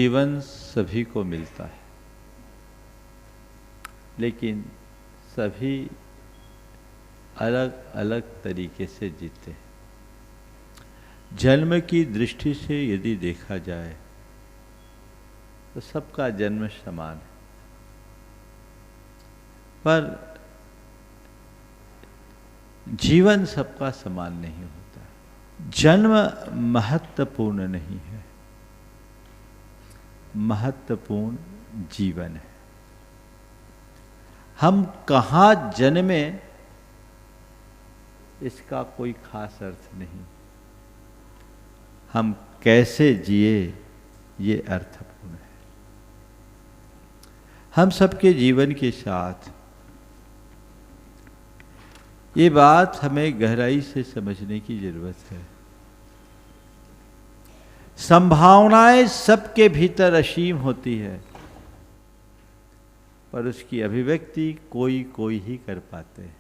जीवन सभी को मिलता है, लेकिन सभी अलग अलग तरीके से जीते हैं। जन्म की दृष्टि से यदि देखा जाए तो सबका जन्म समान है, पर जीवन सबका समान नहीं होता। जन्म महत्वपूर्ण नहीं है, महत्वपूर्ण जीवन है। हम कहाँ जन्मे इसका कोई खास अर्थ नहीं, हम कैसे जिए ये अर्थपूर्ण है। हम सबके जीवन के साथ ये बात हमें गहराई से समझने की जरूरत है। संभावनाएं सबके भीतर असीम होती है, पर उसकी अभिव्यक्ति कोई कोई ही कर पाते हैं।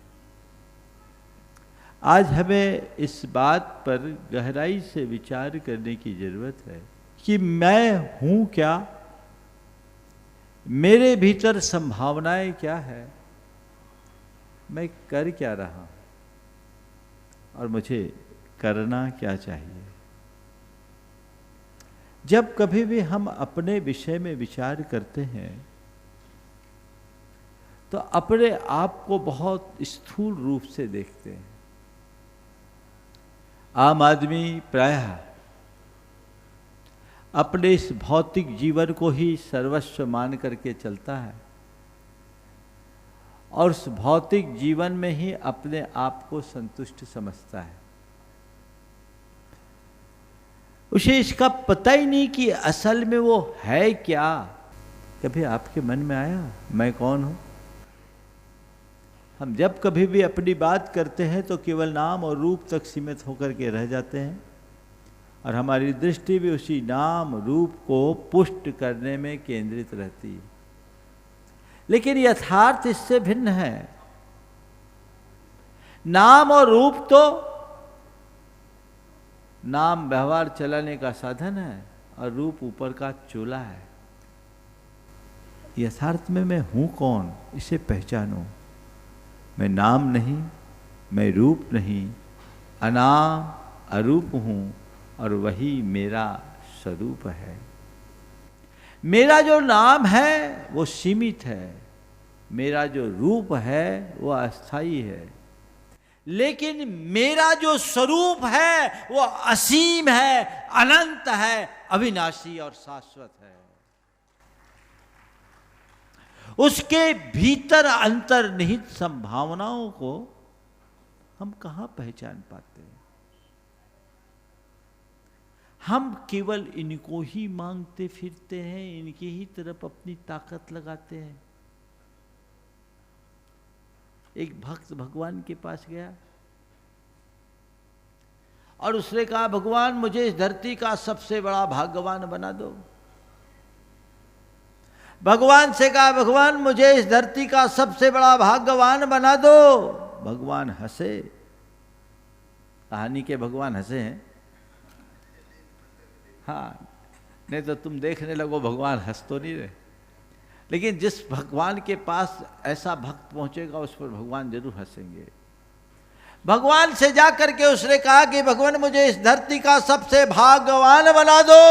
आज हमें इस बात पर गहराई से विचार करने की जरूरत है कि मैं हूं क्या, मेरे भीतर संभावनाएं क्या है, मैं कर क्या रहा हूं और मुझे करना क्या चाहिए। जब कभी भी हम अपने विषय में विचार करते हैं तो अपने आप को बहुत स्थूल रूप से देखते हैं। आम आदमी प्रायः अपने इस भौतिक जीवन को ही सर्वस्व मान करके चलता है और उस भौतिक जीवन में ही अपने आप को संतुष्ट समझता है। उसे इसका पता ही नहीं कि असल में वो है क्या। कभी आपके मन में आया मैं कौन हूं? हम जब कभी भी अपनी बात करते हैं तो केवल नाम और रूप तक सीमित होकर के रह जाते हैं और हमारी दृष्टि भी उसी नाम रूप को पुष्ट करने में केंद्रित रहती है। लेकिन यथार्थ इससे भिन्न है। नाम और रूप तो नाम व्यवहार चलाने का साधन है और रूप ऊपर का चोला है। यथार्थ में मैं हूं कौन, इसे पहचानो। मैं नाम नहीं, मैं रूप नहीं, अनाम अरूप हूं और वही मेरा स्वरूप है। मेरा जो नाम है वो सीमित है, मेरा जो रूप है वो अस्थाई है, लेकिन मेरा जो स्वरूप है वो असीम है, अनंत है, अविनाशी और शाश्वत है। उसके भीतर अंतर्निहित संभावनाओं को हम कहां पहचान पाते हैं? हम केवल इनको ही मांगते फिरते हैं, इनकी ही तरफ अपनी ताकत लगाते हैं। एक भक्त भगवान के पास गया और उसने कहा, भगवान मुझे इस धरती का सबसे बड़ा भाग्यवान बना दो। भगवान से कहा, भगवान मुझे इस धरती का सबसे बड़ा भाग्यवान बना दो। भगवान हंसे। कहानी के भगवान हंसे हैं। हाँ, नहीं तो तुम देखने लगो भगवान हंस तो नहीं रहे, लेकिन जिस भगवान के पास ऐसा भक्त पहुंचेगा उस पर भगवान जरूर हंसेंगे। भगवान से जाकर के उसने कहा कि भगवान मुझे इस धरती का सबसे भाग्यवान बना दो।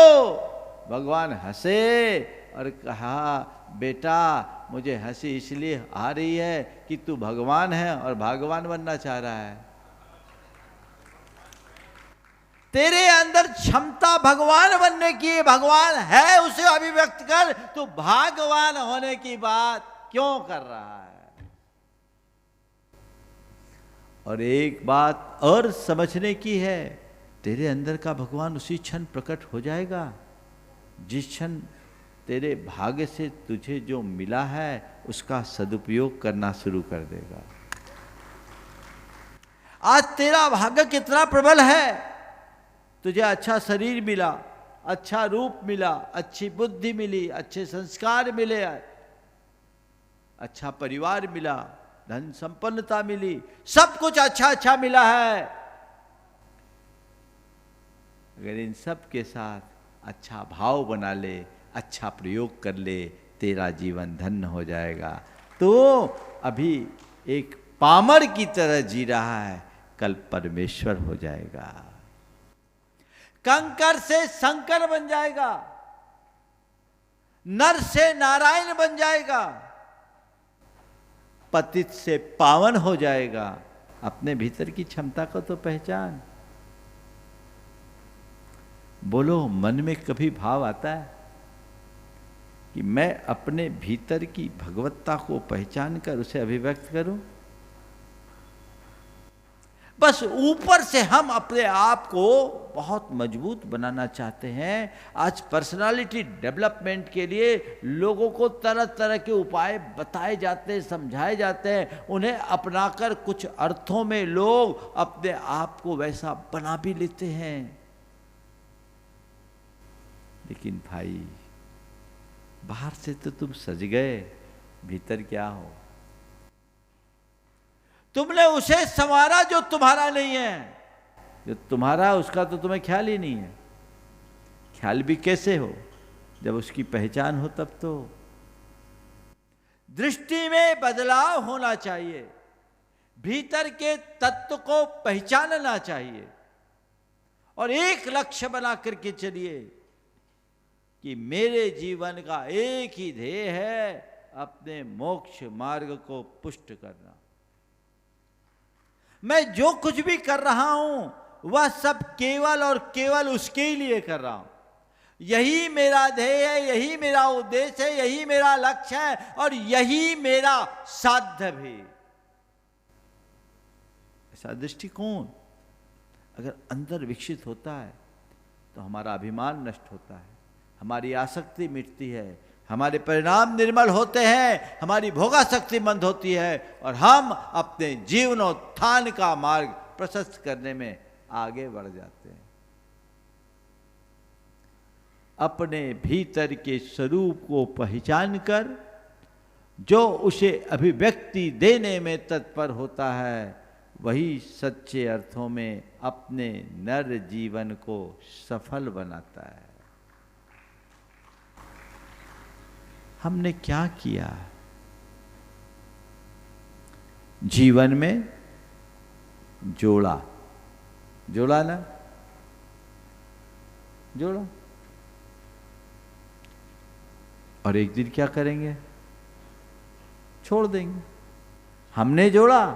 भगवान हंसे और कहा, बेटा मुझे हंसी इसलिए आ रही है कि तू भगवान है और भाग्यवान बनना चाह रहा है। तेरे अंदर क्षमता भगवान बनने की, भगवान है उसे अभिव्यक्त कर। तू भाग्यवान होने की बात क्यों कर रहा है? और एक बात और समझने की है, तेरे अंदर का भगवान उसी क्षण प्रकट हो जाएगा जिस क्षण तेरे भाग्य से तुझे जो मिला है उसका सदुपयोग करना शुरू कर देगा। आज तेरा भाग्य कितना प्रबल है। तुझे अच्छा शरीर मिला, अच्छा रूप मिला, अच्छी बुद्धि मिली, अच्छे संस्कार मिले, अच्छा परिवार मिला, धन संपन्नता मिली, सब कुछ अच्छा अच्छा मिला है। अगर इन सब के साथ अच्छा भाव बना ले, अच्छा प्रयोग कर ले, तेरा जीवन धन्य हो जाएगा। तो अभी एक पामर की तरह जी रहा है, कल परमेश्वर हो जाएगा, कंकर से शंकर बन जाएगा, नर से नारायण बन जाएगा, पतित से पावन हो जाएगा। अपने भीतर की क्षमता को तो पहचान। बोलो, मन में कभी भाव आता है कि मैं अपने भीतर की भगवत्ता को पहचान कर उसे अभिव्यक्त करूं? बस ऊपर से हम अपने आप को बहुत मजबूत बनाना चाहते हैं। आज पर्सनालिटी डेवलपमेंट के लिए लोगों को तरह तरह के उपाय बताए जाते हैं, समझाए जाते हैं, उन्हें अपनाकर कुछ अर्थों में लोग अपने आप को वैसा बना भी लेते हैं। लेकिन भाई, बाहर से तो तुम सज गए, भीतर क्या हो? तुमने उसे संवारा जो तुम्हारा नहीं है। जो तुम्हारा उसका तो तुम्हें ख्याल ही नहीं है। ख्याल भी कैसे हो? जब उसकी पहचान हो तब तो। दृष्टि में बदलाव होना चाहिए, भीतर के तत्व को पहचानना चाहिए और एक लक्ष्य बना करके चलिए कि मेरे जीवन का एक ही ध्येय है, अपने मोक्ष मार्ग को पुष्ट करना। मैं जो कुछ भी कर रहा हूं वह सब केवल और केवल उसके ही लिए कर रहा हूं। यही मेरा ध्येय है, यही मेरा उद्देश्य है, यही मेरा लक्ष्य है और यही मेरा साध्य भी। ऐसा दृष्टिकोण अगर अंदर विकसित होता है तो हमारा अभिमान नष्ट होता है, हमारी आसक्ति मिटती है, हमारे परिणाम निर्मल होते हैं, हमारी भोगासक्ति मंद होती है और हम अपने जीवनोत्थान का मार्ग प्रशस्त करने में आगे बढ़ जाते हैं। अपने भीतर के स्वरूप को पहचान कर जो उसे अभिव्यक्ति देने में तत्पर होता है, वही सच्चे अर्थों में अपने नर जीवन को सफल बनाता है। हमने क्या किया जीवन में? जोड़ा ना, जोड़ा। और एक दिन क्या करेंगे? छोड़ देंगे। हमने जोड़ा,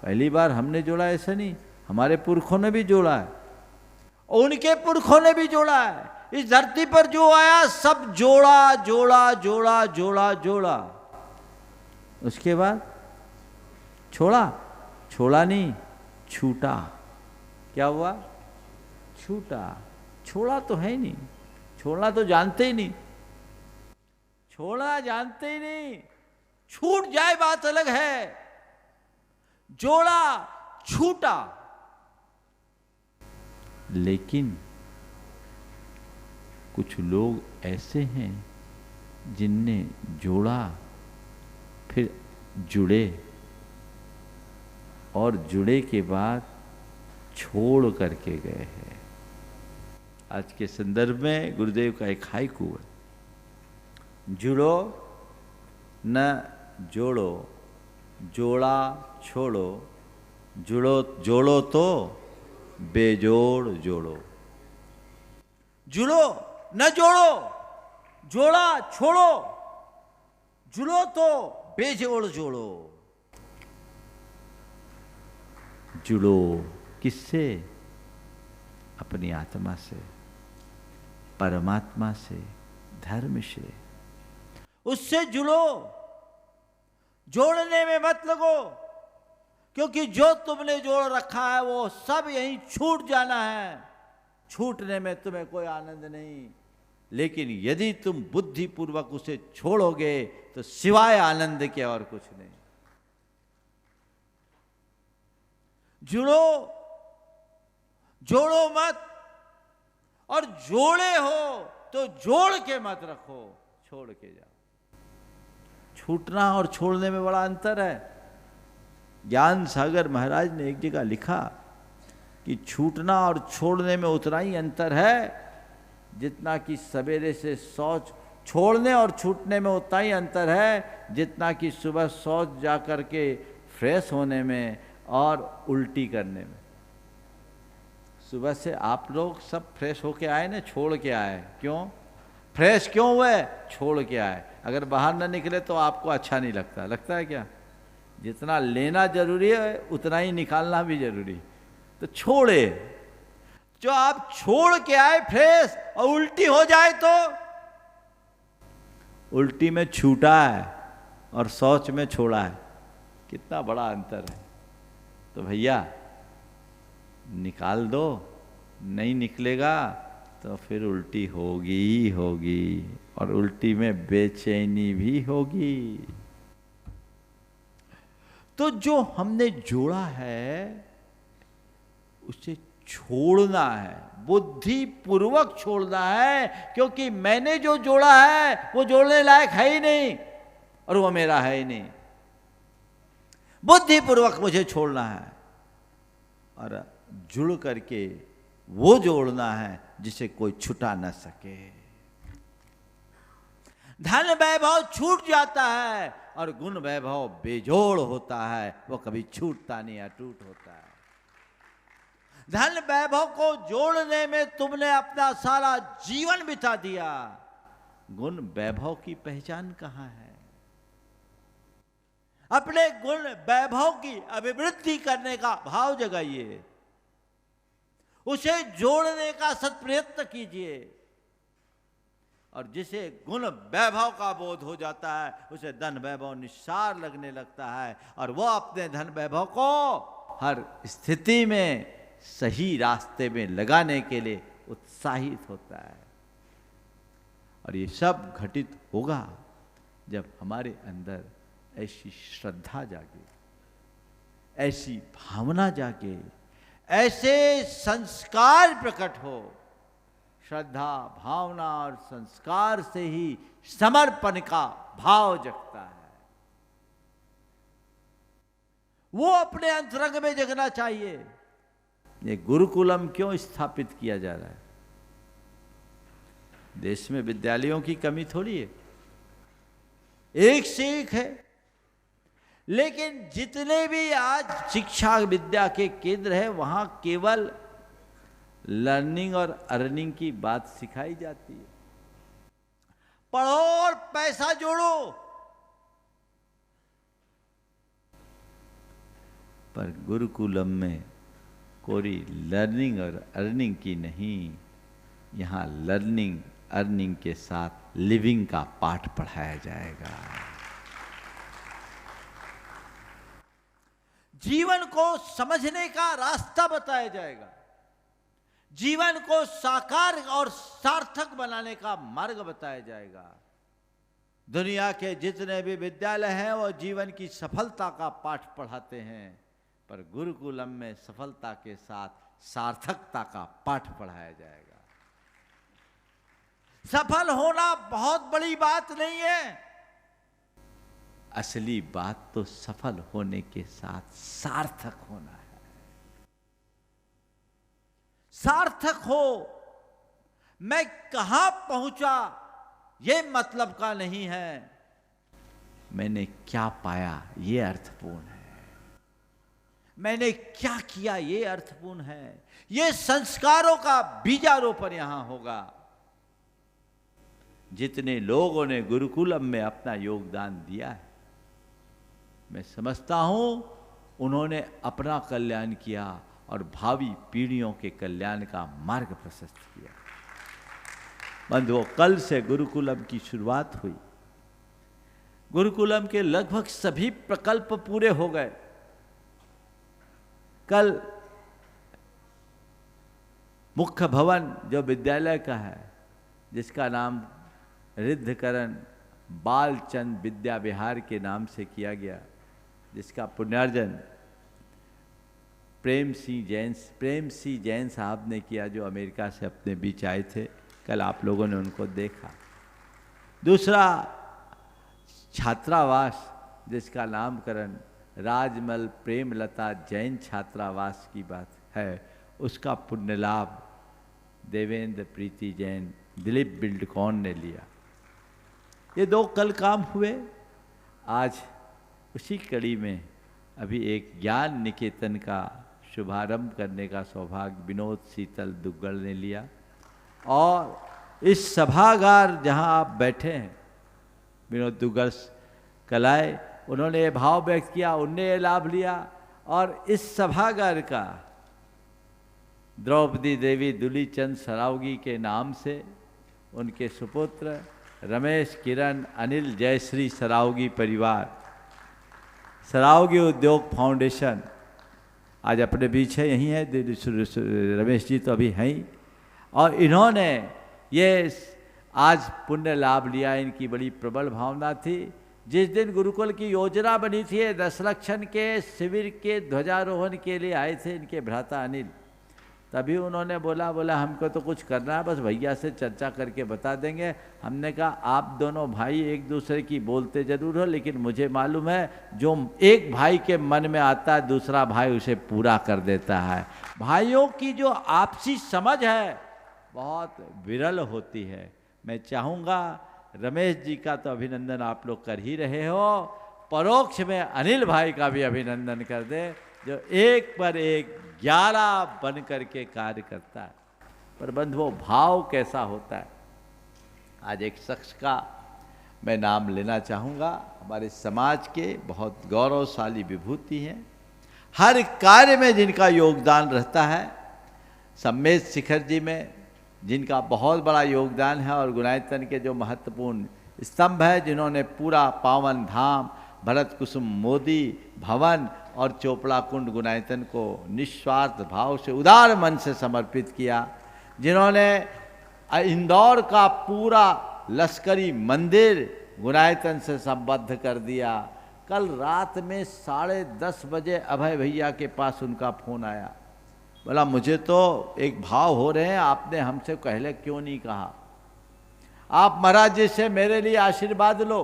पहली बार हमने जोड़ा ऐसा नहीं, हमारे पुरखों ने भी जोड़ा है, उनके पुरखों ने भी जोड़ा है। इस धरती पर जो आया सब जोड़ा जोड़ा जोड़ा जोड़ा जोड़ा। उसके बाद छोड़ा नहीं, छूटा। क्या हुआ? छूटा। छोड़ा तो है ही नहीं, छोड़ना तो जानते ही नहीं, छोड़ना जानते ही नहीं। छूट जाए बात अलग है, जोड़ा छूटा। लेकिन कुछ लोग ऐसे हैं जिनने जोड़ा, फिर जुड़े और जुड़े के बाद छोड़ करके गए हैं। आज के संदर्भ में गुरुदेव का एक हाइकू है, जुड़ो न जोड़ो, जोड़ा छोड़ो, जोड़ो तो बेजोड़ जोड़ो। जुड़ो न जोड़ो, जोड़ा छोड़ो, जुड़ो तो बेजोड़ जोड़ो। जुड़ो किससे? अपनी आत्मा से, परमात्मा से, धर्म से। उससे जुड़ो, जोड़ने में मत लगो, क्योंकि जो तुमने जोड़ रखा है वो सब यहीं छूट जाना है। छूटने में तुम्हें कोई आनंद नहीं, लेकिन यदि तुम बुद्धि पूर्वक उसे छोड़ोगे तो सिवाय आनंद के और कुछ नहीं। जुड़ो, जोड़ो मत, और जोड़े हो तो जोड़ के मत रखो, छोड़ के जाओ। छूटना और छोड़ने में बड़ा अंतर है। ज्ञान सागर महाराज ने एक जगह लिखा कि छूटना और छोड़ने में उतना ही अंतर है जितना कि सवेरे से शौच छोड़ने और छूटने में उतना ही अंतर है जितना कि सुबह शौच जा कर के फ्रेश होने में और उल्टी करने में। सुबह से आप लोग सब फ्रेश होके आए ना, छोड़ के आए। क्यों फ्रेश क्यों हुए? छोड़ के आए। अगर बाहर ना निकले तो आपको अच्छा नहीं लगता। लगता है क्या? जितना लेना जरूरी है उतना ही निकालना भी जरूरी। तो छोड़े, जो आप छोड़ के आए फ्रेश और उल्टी हो जाए तो उल्टी में छूटा है और शौच में छोड़ा है, कितना बड़ा अंतर है। तो भैया निकाल दो, नहीं निकलेगा तो फिर उल्टी होगी ही होगी, और उल्टी में बेचैनी भी होगी। तो जो हमने जोड़ा है उसे छोड़ना है, बुद्धि पूर्वक छोड़ना है, क्योंकि मैंने जो जोड़ा है वो जोड़ने लायक है ही नहीं और वो मेरा है ही नहीं। बुद्धि पूर्वक मुझे छोड़ना है और जुड़ करके वो जोड़ना है जिसे कोई छुटा न सके। धन वैभव छूट जाता है और गुण वैभव बेजोड़ होता है, वो कभी छूटता नहीं, अटूट होता है। धन वैभव को जोड़ने में तुमने अपना सारा जीवन बिता दिया, गुण वैभव की पहचान कहां है? अपने गुण वैभव की अभिवृद्धि करने का भाव जगाइए, उसे जोड़ने का सत्प्रयत्न कीजिए, और जिसे गुण वैभव का बोध हो जाता है उसे धन वैभव निस्सार लगने लगता है, और वह अपने धन वैभव को हर स्थिति में सही रास्ते में लगाने के लिए उत्साहित होता है। और ये सब घटित होगा जब हमारे अंदर ऐसी श्रद्धा जागे, ऐसी भावना जागे, ऐसे संस्कार प्रकट हो। श्रद्धा, भावना और संस्कार से ही समर्पण का भाव जगता है। वो अपने अंतरंग में जगना चाहिए। ये गुरुकुलम क्यों स्थापित किया जा रहा है? देश में विद्यालयों की कमी थोड़ी है, एक से एक है, लेकिन जितने भी आज शिक्षा विद्या के केंद्र है वहां केवल लर्निंग और अर्निंग की बात सिखाई जाती है। पढ़ो और पैसा जोड़ो, पर गुरुकुलम में कोई लर्निंग और अर्निंग की नहीं, यहां लर्निंग अर्निंग के साथ लिविंग का पाठ पढ़ाया जाएगा। जीवन को समझने का रास्ता बताया जाएगा, जीवन को साकार और सार्थक बनाने का मार्ग बताया जाएगा। दुनिया के जितने भी विद्यालय हैं वो जीवन की सफलता का पाठ पढ़ाते हैं, पर गुरुकुलम में सफलता के साथ सार्थकता का पाठ पढ़ाया जाएगा। सफल होना बहुत बड़ी बात नहीं है, असली बात तो सफल होने के साथ सार्थक होना है। सार्थक हो, मैं कहां पहुंचा ये मतलब का नहीं है, मैंने क्या पाया ये अर्थपूर्ण है, मैंने क्या किया ये अर्थपूर्ण है। ये संस्कारों का बीजारोपण यहां होगा। जितने लोगों ने गुरुकुलम में अपना योगदान दिया है, मैं समझता हूं उन्होंने अपना कल्याण किया और भावी पीढ़ियों के कल्याण का मार्ग प्रशस्त किया। बंधुओं, कल से गुरुकुलम की शुरुआत हुई। गुरुकुलम के लगभग सभी प्रकल्प पूरे हो गए। कल मुख्य भवन जो विद्यालय का है, जिसका नाम रिद्धकरण बालचंद विद्या विहार के नाम से किया गया, जिसका पुनर्जन प्रेम सिंह जैन साहब ने किया, जो अमेरिका से अपने बीच आए थे। कल आप लोगों ने उनको देखा। दूसरा छात्रावास जिसका नामकरण राजमल प्रेमलता जैन छात्रावास की बात है, उसका पुण्य लाभ देवेंद्र प्रीति जैन दिलीप बिल्डकॉन ने लिया। ये 2 कल काम हुए। आज उसी कड़ी में अभी एक ज्ञान निकेतन का शुभारंभ करने का सौभाग्य विनोद शीतल दुग्गल ने लिया। और इस सभागार जहां आप बैठे हैं, विनोद दुग्गल कल आए, उन्होंने ये भाव व्यक्त किया, उनने ये लाभ लिया। और इस सभागार का द्रौपदी देवी दुलीचंद सरावगी के नाम से उनके सुपुत्र रमेश किरण अनिल जयश्री सरावगी परिवार, सरावगी उद्योग फाउंडेशन आज अपने बीच है, यहीं है, रमेश जी तो अभी हैं ही। और इन्होंने ये आज पुण्य लाभ लिया। इनकी बड़ी प्रबल भावना थी। जिस दिन गुरुकुल की योजना बनी थी, 10 लक्षण के शिविर के ध्वजारोहण के लिए आए थे इनके भ्राता अनिल, तभी उन्होंने बोला हमको तो कुछ करना है, बस भैया से चर्चा करके बता देंगे। हमने कहा आप दोनों भाई एक दूसरे की बोलते जरूर हो, लेकिन मुझे मालूम है जो एक भाई के मन में आता है दूसरा भाई उसे पूरा कर देता है। भाइयों की जो आपसी समझ है बहुत विरल होती है। मैं चाहूँगा रमेश जी का तो अभिनंदन आप लोग कर ही रहे हो, परोक्ष में अनिल भाई का भी अभिनंदन कर दे, जो एक पर एक 11 बन करके कार्य करता है। पर बंधुओं, भाव कैसा होता है? आज एक शख्स का मैं नाम लेना चाहूँगा, हमारे समाज के बहुत गौरवशाली विभूति हैं, हर कार्य में जिनका योगदान रहता है। सम्मेद शिखर जी में जिनका बहुत बड़ा योगदान है, और गुणायतन के जो महत्वपूर्ण स्तंभ है, जिन्होंने पूरा पावन धाम भरत कुसुम मोदी भवन और चोपड़ा कुंड गुणायतन को निस्वार्थ भाव से उदार मन से समर्पित किया, जिन्होंने इंदौर का पूरा लश्करी मंदिर गुणायतन से संबद्ध कर दिया। कल रात में 10:30 बजे अभय भैया के पास उनका फोन आया, बोला मुझे तो एक भाव हो रहे हैं, आपने हमसे पहले क्यों नहीं कहा? आप महाराज जी से मेरे लिए आशीर्वाद लो,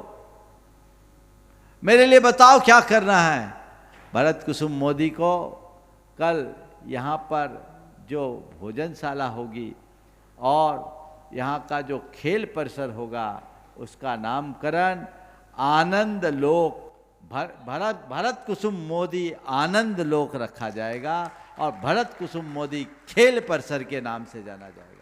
मेरे लिए बताओ क्या करना है। भरत कुसुम मोदी को कल यहाँ पर जो भोजनशाला होगी और यहाँ का जो खेल परिसर होगा, उसका नामकरण आनंद लोक भरत कुसुम मोदी आनंद लोक रखा जाएगा, और भरत कुसुम मोदी खेल परिसर के नाम से जाना जाएगा।